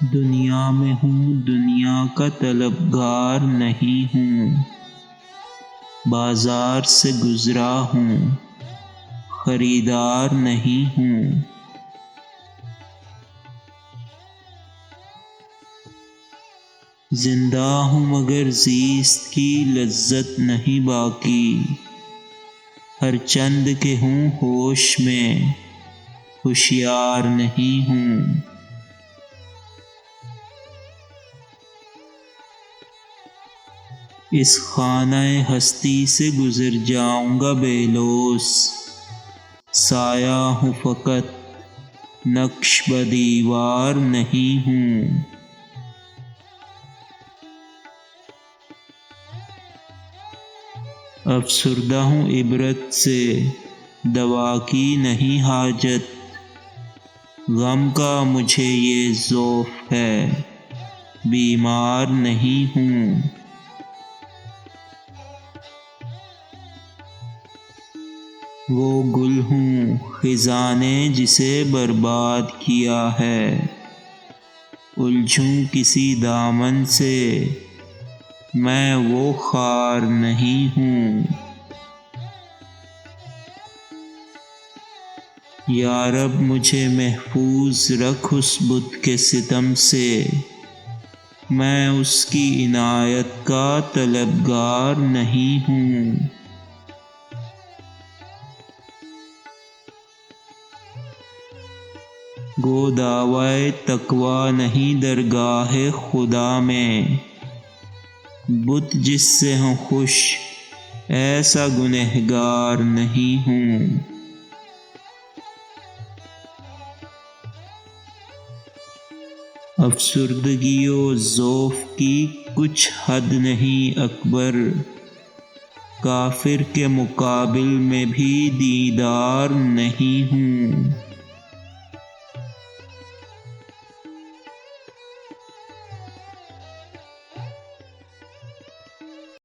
دنیا میں ہوں دنیا کا طلبگار نہیں ہوں، بازار سے گزرا ہوں خریدار نہیں ہوں۔ زندہ ہوں مگر زیست کی لذت نہیں باقی، ہر چند کے ہوں ہوش میں ہوشیار نہیں ہوں۔ اس خانہ ہستی سے گزر جاؤں گا بے لوث، سایہ ہوں فقط نقش بدیوار نہیں ہوں۔ افسردہ ہوں عبرت سے دوا کی نہیں حاجت، غم کا مجھے یہ ذوف ہے بیمار نہیں ہوں۔ وہ گل ہوں خزاں نے جسے برباد کیا ہے، الجھوں کسی دامن سے میں وہ خار نہیں ہوں۔ یا رب مجھے محفوظ رکھ اس بت کے ستم سے، میں اس کی عنایت کا طلبگار نہیں ہوں۔ گو دعویٰ تقویٰ نہیں درگاہ خدا میں، بت جس سے ہوں خوش ایسا گنہگار نہیں ہوں۔ افسردگی و ذوف کی کچھ حد نہیں اکبر، کافر کے مقابل میں بھی دیندار نہیں ہوں۔